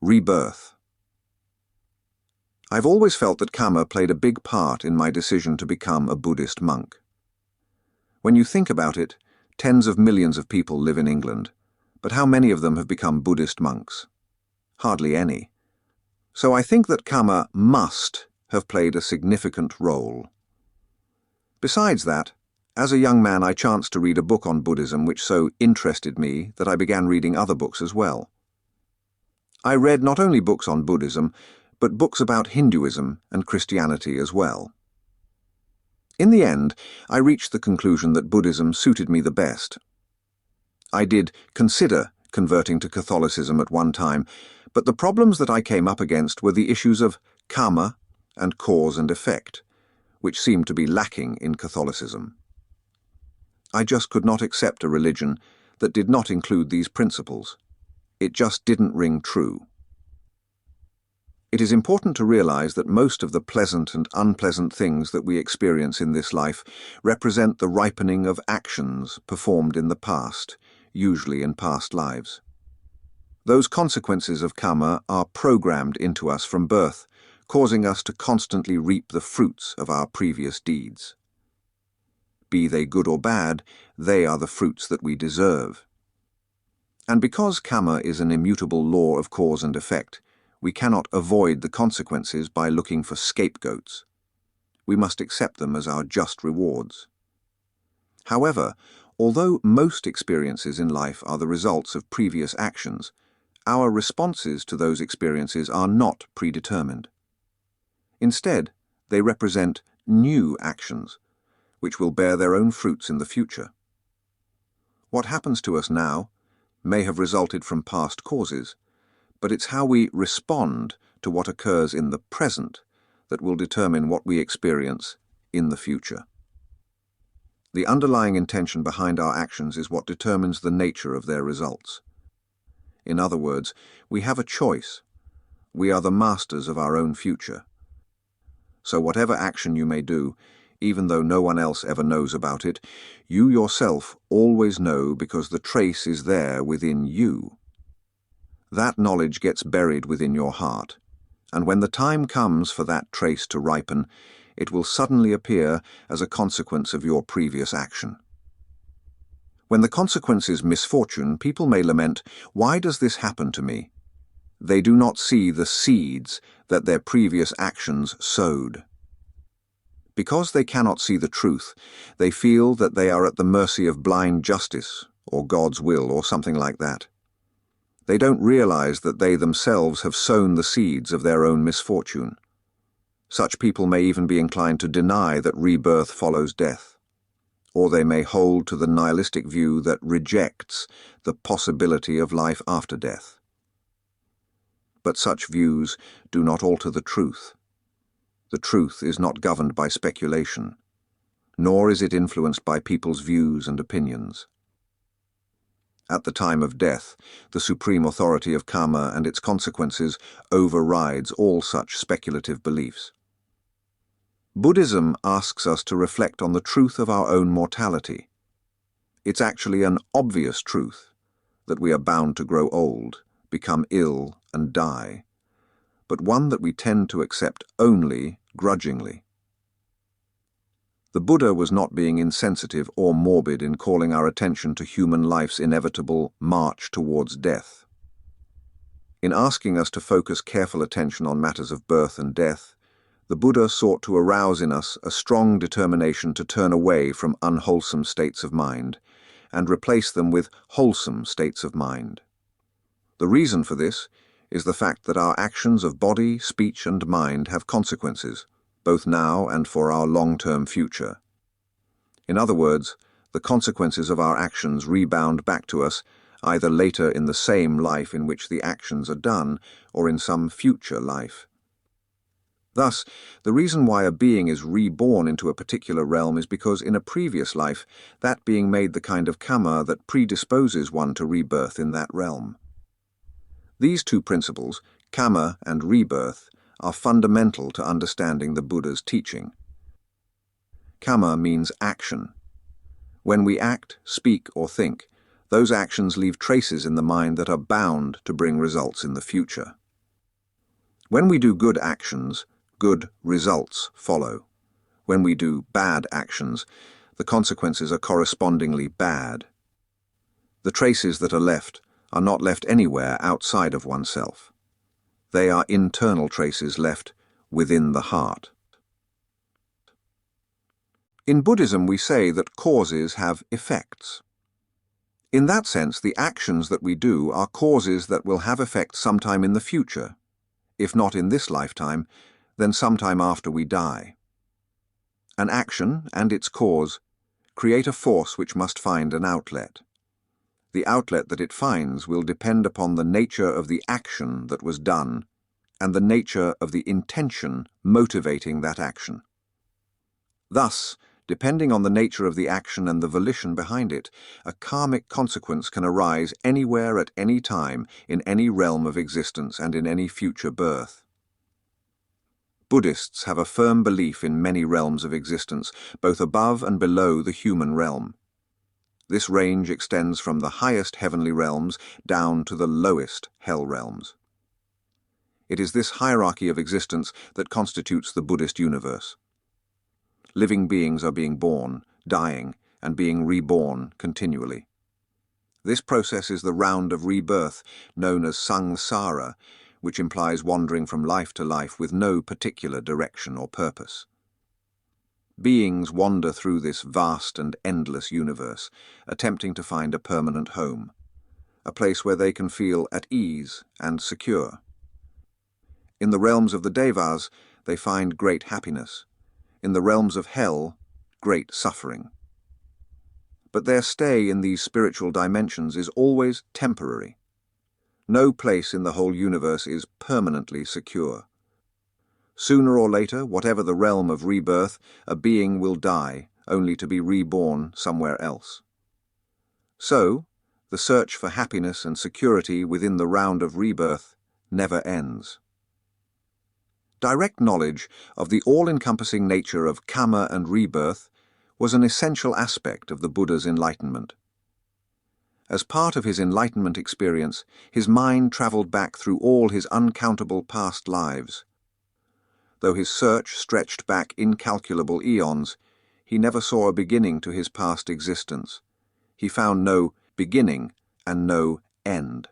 Rebirth. I've always felt that karma played a big part in my decision to become a Buddhist monk. When you think about it, tens of millions of people live in England, but how many of them have become Buddhist monks? Hardly any. So I think that karma must have played a significant role. Besides that, as a young man I chanced to read a book on Buddhism which so interested me that I began reading other books as well. I read not only books on Buddhism, but books about Hinduism and Christianity as well. In the end, I reached the conclusion that Buddhism suited me the best. I did consider converting to Catholicism at one time, but the problems that I came up against were the issues of karma and cause and effect, which seemed to be lacking in Catholicism. I just could not accept a religion that did not include these principles. It just didn't ring true. It is important to realize that most of the pleasant and unpleasant things that we experience in this life represent the ripening of actions performed in the past, usually in past lives. Those consequences of karma are programmed into us from birth, causing us to constantly reap the fruits of our previous deeds. Be they good or bad, they are the fruits that we deserve. And because karma is an immutable law of cause and effect, we cannot avoid the consequences by looking for scapegoats. We must accept them as our just rewards. However, although most experiences in life are the results of previous actions, our responses to those experiences are not predetermined. Instead, they represent new actions, which will bear their own fruits in the future. What happens to us now may have resulted from past causes, but it's how we respond to what occurs in the present that will determine what we experience in the future. The underlying intention behind our actions is what determines the nature of their results. In other words, we have a choice. We are the masters of our own future. So whatever action you may do, even though no one else ever knows about it, you yourself always know because the trace is there within you. That knowledge gets buried within your heart, and when the time comes for that trace to ripen, it will suddenly appear as a consequence of your previous action. When the consequence is misfortune, people may lament, "Why does this happen to me?" They do not see the seeds that their previous actions sowed. Because they cannot see the truth, they feel that they are at the mercy of blind justice, or God's will, or something like that. They don't realize that they themselves have sown the seeds of their own misfortune. Such people may even be inclined to deny that rebirth follows death, or they may hold to the nihilistic view that rejects the possibility of life after death. But such views do not alter the truth. The truth is not governed by speculation, nor is it influenced by people's views and opinions. At the time of death, the supreme authority of karma and its consequences overrides all such speculative beliefs. Buddhism asks us to reflect on the truth of our own mortality. It's actually an obvious truth that we are bound to grow old, become ill, and die, but one that we tend to accept only grudgingly. The Buddha was not being insensitive or morbid in calling our attention to human life's inevitable march towards death. In asking us to focus careful attention on matters of birth and death, the Buddha sought to arouse in us a strong determination to turn away from unwholesome states of mind and replace them with wholesome states of mind. The reason for this is the fact that our actions of body, speech, and mind have consequences, both now and for our long-term future. In other words, the consequences of our actions rebound back to us either later in the same life in which the actions are done or in some future life. Thus, the reason why a being is reborn into a particular realm is because in a previous life that being made the kind of karma that predisposes one to rebirth in that realm. These two principles, karma and rebirth, are fundamental to understanding the Buddha's teaching. Karma means action. When we act, speak, or think, those actions leave traces in the mind that are bound to bring results in the future. When we do good actions, good results follow. When we do bad actions, the consequences are correspondingly bad. The traces that are left are not left anywhere outside of oneself. They are internal traces left within the heart. In Buddhism, we say that causes have effects. In that sense, the actions that we do are causes that will have effects sometime in the future. If not in this lifetime, then sometime after we die. An action and its cause create a force which must find an outlet. The outlet that it finds will depend upon the nature of the action that was done and the nature of the intention motivating that action. Thus, depending on the nature of the action and the volition behind it, a karmic consequence can arise anywhere at any time, in any realm of existence and in any future birth. Buddhists have a firm belief in many realms of existence, both above and below the human realm. This range extends from the highest heavenly realms down to the lowest hell realms. It is this hierarchy of existence that constitutes the Buddhist universe. Living beings are being born, dying, and being reborn continually. This process is the round of rebirth, known as samsara, which implies wandering from life to life with no particular direction or purpose. Beings wander through this vast and endless universe, attempting to find a permanent home, a place where they can feel at ease and secure. In the realms of the devas, they find great happiness. In the realms of hell, great suffering. But their stay in these spiritual dimensions is always temporary. No place in the whole universe is permanently secure. Sooner or later, whatever the realm of rebirth, a being will die, only to be reborn somewhere else. So, the search for happiness and security within the round of rebirth never ends. Direct knowledge of the all-encompassing nature of karma and rebirth was an essential aspect of the Buddha's enlightenment. As part of his enlightenment experience, his mind traveled back through all his uncountable past lives. Though his search stretched back incalculable eons, he never saw a beginning to his past existence. He found no beginning and no end.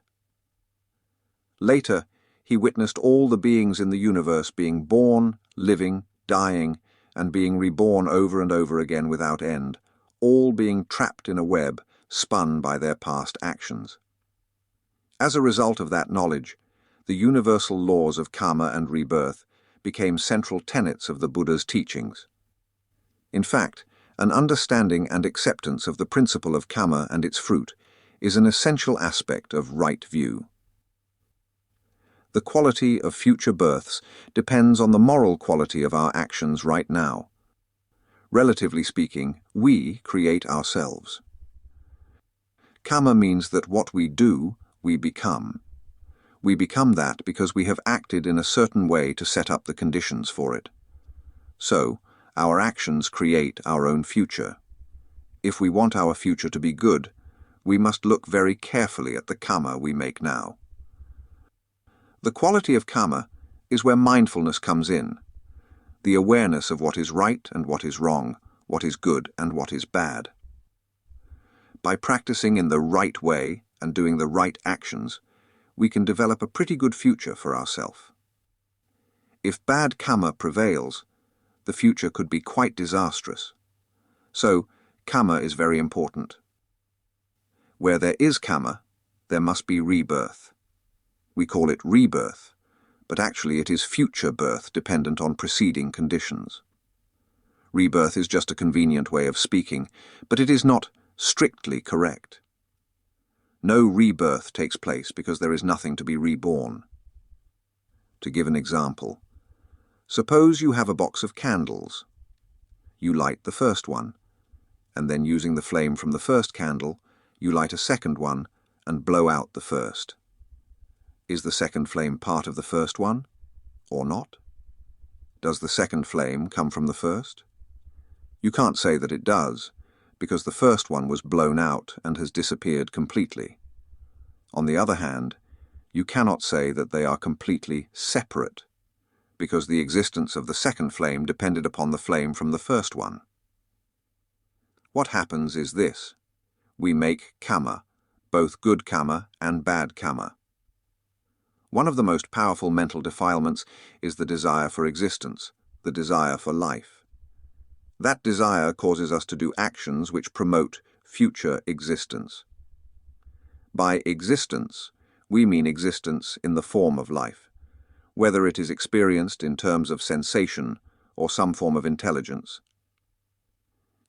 Later, he witnessed all the beings in the universe being born, living, dying, and being reborn over and over again without end, all being trapped in a web spun by their past actions. As a result of that knowledge, the universal laws of karma and rebirth became central tenets of the Buddha's teachings. In fact, an understanding and acceptance of the principle of karma and its fruit is an essential aspect of right view. The quality of future births depends on the moral quality of our actions right now. Relatively speaking, we create ourselves. Karma means that what we do, we become. We become that because we have acted in a certain way to set up the conditions for it. So, our actions create our own future. If we want our future to be good, we must look very carefully at the karma we make now. The quality of karma is where mindfulness comes in, the awareness of what is right and what is wrong, what is good and what is bad. By practicing in the right way and doing the right actions, we can develop a pretty good future for ourselves. If bad karma prevails, the future could be quite disastrous. So, karma is very important. Where there is karma, there must be rebirth. We call it rebirth, but actually it is future birth dependent on preceding conditions. Rebirth is just a convenient way of speaking, but it is not strictly correct. No rebirth takes place because there is nothing to be reborn. To give an example, suppose you have a box of candles. You light the first one, and then using the flame from the first candle, you light a second one and blow out the first. Is the second flame part of the first one, or not? Does the second flame come from the first? You can't say that it does, because the first one was blown out and has disappeared completely. On the other hand, you cannot say that they are completely separate because the existence of the second flame depended upon the flame from the first one. What happens is this: we make karma, both good karma and bad karma. One of the most powerful mental defilements is the desire for existence, the desire for life. That desire causes us to do actions which promote future existence. By existence, we mean existence in the form of life, whether it is experienced in terms of sensation or some form of intelligence.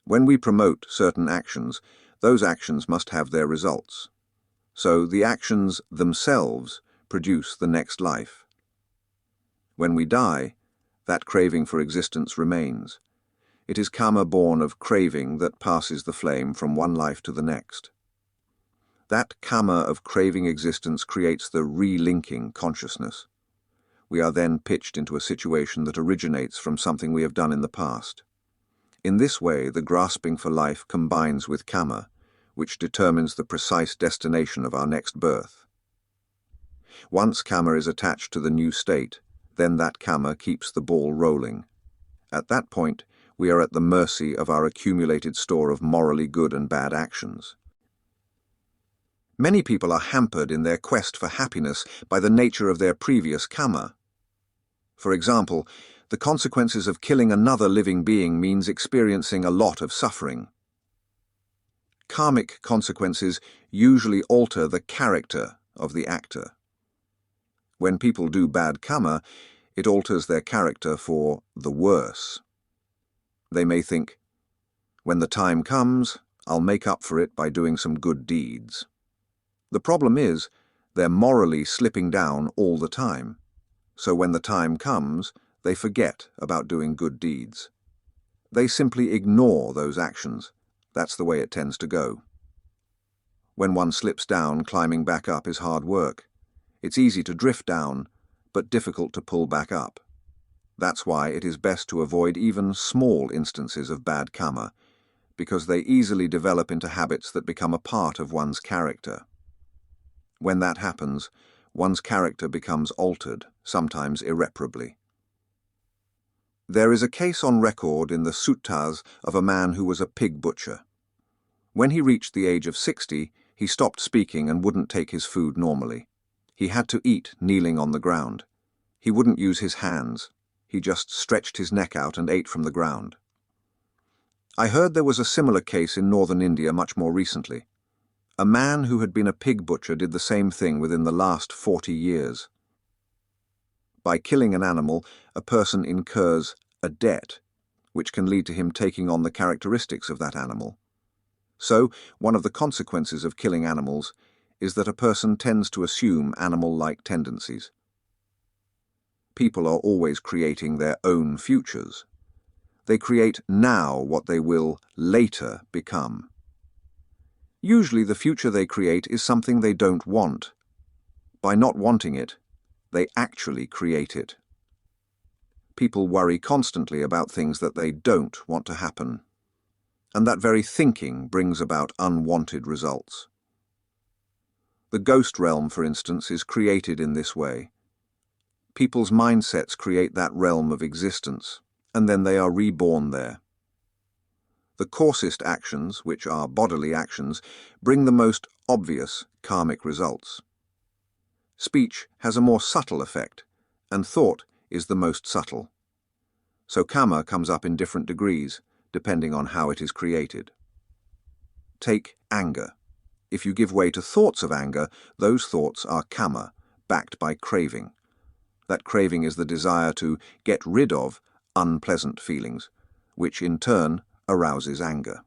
When we promote certain actions, those actions must have their results. So the actions themselves produce the next life. When we die, that craving for existence remains. It is karma born of craving that passes the flame from one life to the next. That karma of craving existence creates the relinking consciousness. We are then pitched into a situation that originates from something we have done in the past. In this way, the grasping for life combines with karma, which determines the precise destination of our next birth. Once karma is attached to the new state, then that karma keeps the ball rolling. At that point, we are at the mercy of our accumulated store of morally good and bad actions. Many people are hampered in their quest for happiness by the nature of their previous karma. For example, the consequences of killing another living being means experiencing a lot of suffering. Karmic consequences usually alter the character of the actor. When people do bad karma, it alters their character for the worse. They may think, "When the time comes, I'll make up for it by doing some good deeds." The problem is, they're morally slipping down all the time. So when the time comes, they forget about doing good deeds. They simply ignore those actions. That's the way it tends to go. When one slips down, climbing back up is hard work. It's easy to drift down, but difficult to pull back up. That's why it is best to avoid even small instances of bad karma, because they easily develop into habits that become a part of one's character. When that happens, one's character becomes altered, sometimes irreparably. There is a case on record in the suttas of a man who was a pig butcher. When he reached the age of 60, he stopped speaking and wouldn't take his food normally. He had to eat kneeling on the ground. He wouldn't use his hands. He just stretched his neck out and ate from the ground. I heard there was a similar case in northern India much more recently. A man who had been a pig butcher did the same thing within the last 40 years. By killing an animal, a person incurs a debt, which can lead to him taking on the characteristics of that animal. So, one of the consequences of killing animals is that a person tends to assume animal-like tendencies. People are always creating their own futures. They create now what they will later become. Usually the future they create is something they don't want. By not wanting it, they actually create it. People worry constantly about things that they don't want to happen. And that very thinking brings about unwanted results. The ghost realm, for instance, is created in this way. People's mindsets create that realm of existence, and then they are reborn there. The coarsest actions, which are bodily actions, bring the most obvious karmic results. Speech has a more subtle effect, and thought is the most subtle. So karma comes up in different degrees, depending on how it is created. Take anger. If you give way to thoughts of anger, those thoughts are karma, backed by craving. That craving is the desire to get rid of unpleasant feelings, which in turn arouses anger.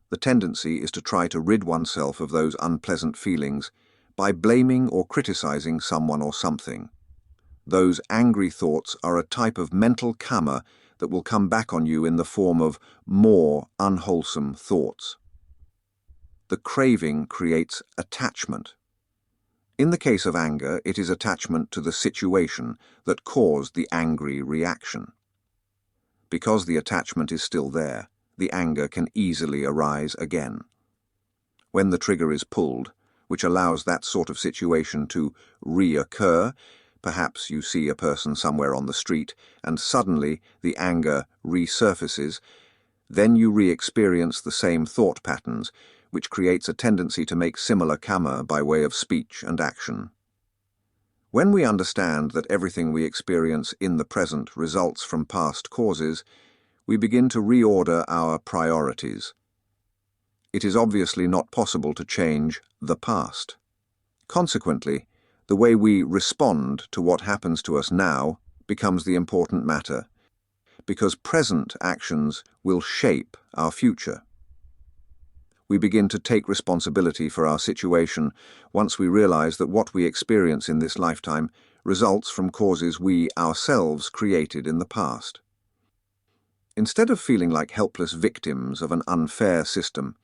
The tendency is to try to rid oneself of those unpleasant feelings by blaming or criticizing someone or something. Those angry thoughts are a type of mental karma that will come back on you in the form of more unwholesome thoughts. The craving creates attachment. In the case of anger, it is attachment to the situation that caused the angry reaction. Because the attachment is still there, the anger can easily arise again. When the trigger is pulled, which allows that sort of situation to reoccur, Perhaps you see a person somewhere on the street, and suddenly the anger resurfaces. Then you re-experience the same thought patterns, which creates a tendency to make similar karma by way of speech and action. When we understand that everything we experience in the present results from past causes, we begin to reorder our priorities. It is obviously not possible to change the past. Consequently, the way we respond to what happens to us now becomes the important matter, because present actions will shape our future. We begin to take responsibility for our situation once we realize that what we experience in this lifetime results from causes we ourselves created in the past. Instead of feeling like helpless victims of an unfair system,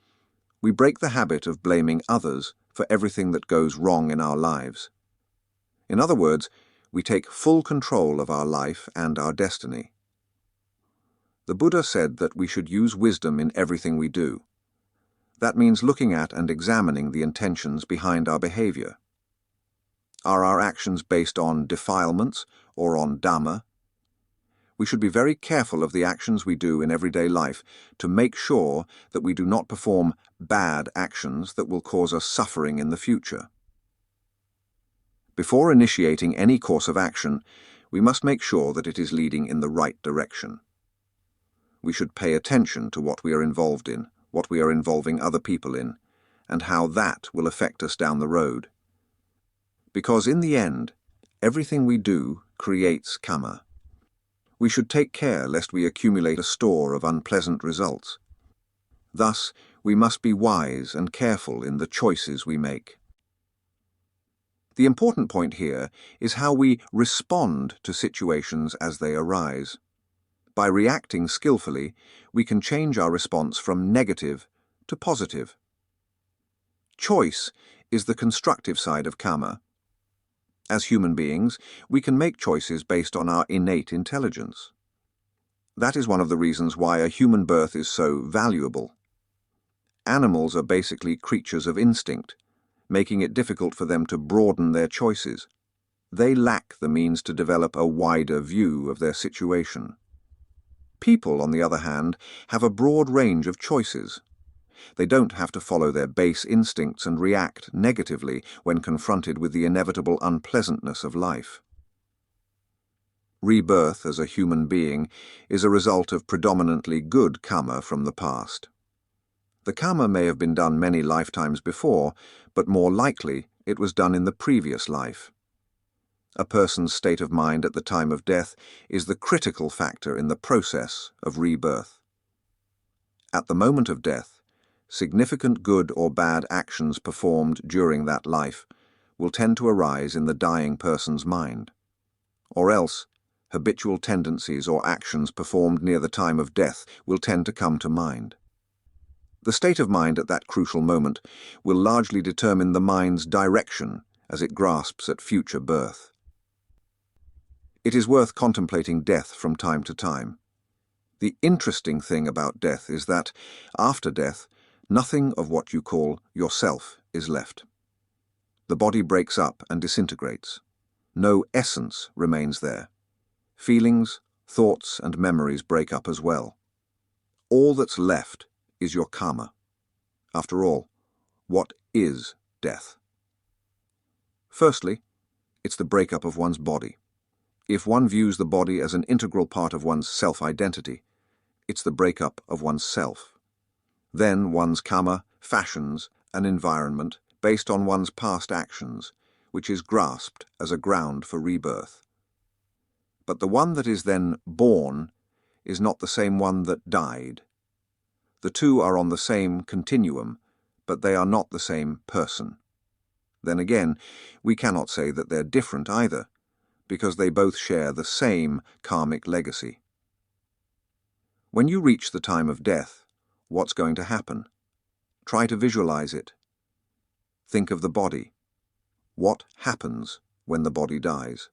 we break the habit of blaming others for everything that goes wrong in our lives. In other words, we take full control of our life and our destiny. The Buddha said that we should use wisdom in everything we do. That means looking at and examining the intentions behind our behavior. Are our actions based on defilements or on Dhamma? We should be very careful of the actions we do in everyday life to make sure that we do not perform bad actions that will cause us suffering in the future. Before initiating any course of action, we must make sure that it is leading in the right direction. We should pay attention to what we are involved in, what we are involving other people in, and how that will affect us down the road. Because in the end, everything we do creates karma. We should take care lest we accumulate a store of unpleasant results. Thus, we must be wise and careful in the choices we make. The important point here is how we respond to situations as they arise. By reacting skillfully, we can change our response from negative to positive. Choice is the constructive side of karma. As human beings, we can make choices based on our innate intelligence. That is one of the reasons why a human birth is so valuable. Animals are basically creatures of instinct, making it difficult for them to broaden their choices. They lack the means to develop a wider view of their situation. People, on the other hand, have a broad range of choices. They don't have to follow their base instincts and react negatively when confronted with the inevitable unpleasantness of life. Rebirth as a human being is a result of predominantly good karma from the past. The karma may have been done many lifetimes before, but more likely it was done in the previous life. A person's state of mind at the time of death is the critical factor in the process of rebirth. At the moment of death, significant good or bad actions performed during that life will tend to arise in the dying person's mind. Or else, habitual tendencies or actions performed near the time of death will tend to come to mind. The state of mind at that crucial moment will largely determine the mind's direction as it grasps at future birth. It is worth contemplating death from time to time. The interesting thing about death is that, after death, nothing of what you call yourself is left. The body breaks up and disintegrates. No essence remains there. Feelings, thoughts, and memories break up as well. All that's left is your karma. After all, what is death? Firstly, it's the breakup of one's body. If one views the body as an integral part of one's self-identity, it's the breakup of one's self. Then one's karma fashions an environment based on one's past actions, which is grasped as a ground for rebirth. But the one that is then born is not the same one that died. The two are on the same continuum, but they are not the same person. Then again, we cannot say that they're different either, because they both share the same karmic legacy. When you reach the time of death, what's going to happen? Try to visualize it. Think of the body. What happens when the body dies?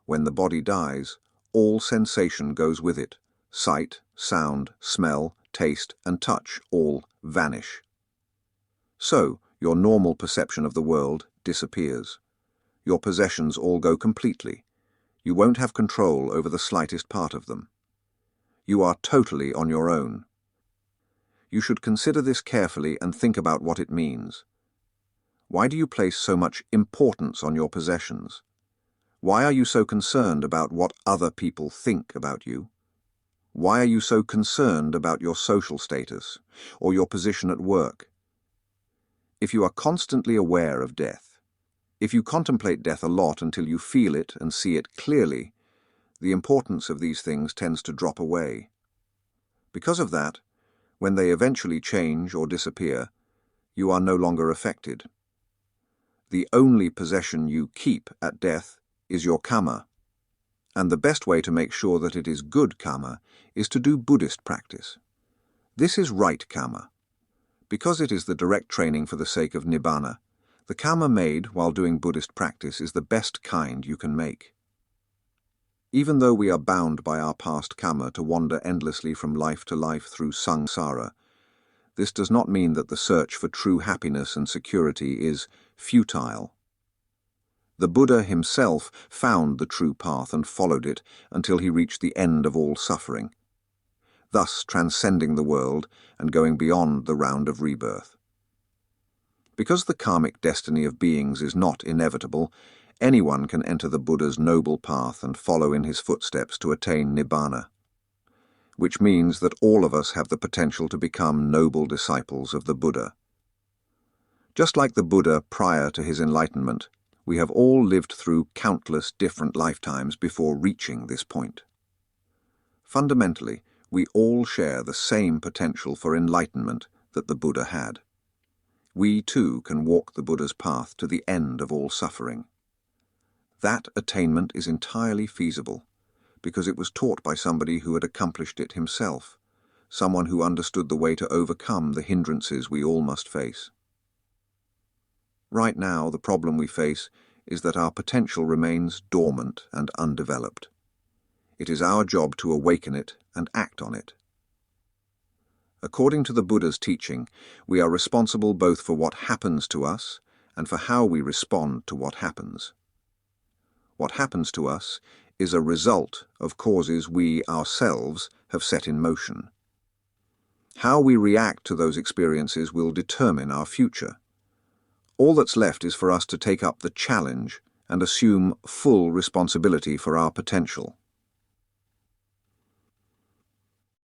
When the body dies, all sensation goes with it. Sight, sound, smell, taste, and touch all vanish. So, your normal perception of the world disappears. your possessions all go completely. You won't have control over the slightest part of them. You are totally on your own. You should consider this carefully and think about what it means. Why do you place so much importance on your possessions? Why are you so concerned about what other people think about you? Why are you so concerned about your social status or your position at work? If you are constantly aware of death, if you contemplate death a lot until you feel it and see it clearly, the importance of these things tends to drop away. Because of that, when they eventually change or disappear, you are no longer affected. The only possession you keep at death is your karma, and the best way to make sure that it is good karma is to do Buddhist practice. This is right karma. Because it is the direct training for the sake of nibbana, the karma made while doing Buddhist practice is the best kind you can make. Even though we are bound by our past karma to wander endlessly from life to life through samsara, this does not mean that the search for true happiness and security is futile. The Buddha himself found the true path and followed it until he reached the end of all suffering, thus transcending the world and going beyond the round of rebirth. Because the karmic destiny of beings is not inevitable, anyone can enter the Buddha's noble path and follow in his footsteps to attain nibbana, which means that all of us have the potential to become noble disciples of the Buddha. Just like the Buddha prior to his enlightenment, we have all lived through countless different lifetimes before reaching this point. Fundamentally, we all share the same potential for enlightenment that the Buddha had. We too can walk the Buddha's path to the end of all suffering. That attainment is entirely feasible, because it was taught by somebody who had accomplished it himself, someone who understood the way to overcome the hindrances we all must face. Right now, the problem we face is that our potential remains dormant and undeveloped. It is our job to awaken it and act on it. According to the Buddha's teaching, we are responsible both for what happens to us and for how we respond to what happens. What happens to us is a result of causes we ourselves have set in motion. How we react to those experiences will determine our future. All that's left is for us to take up the challenge and assume full responsibility for our potential.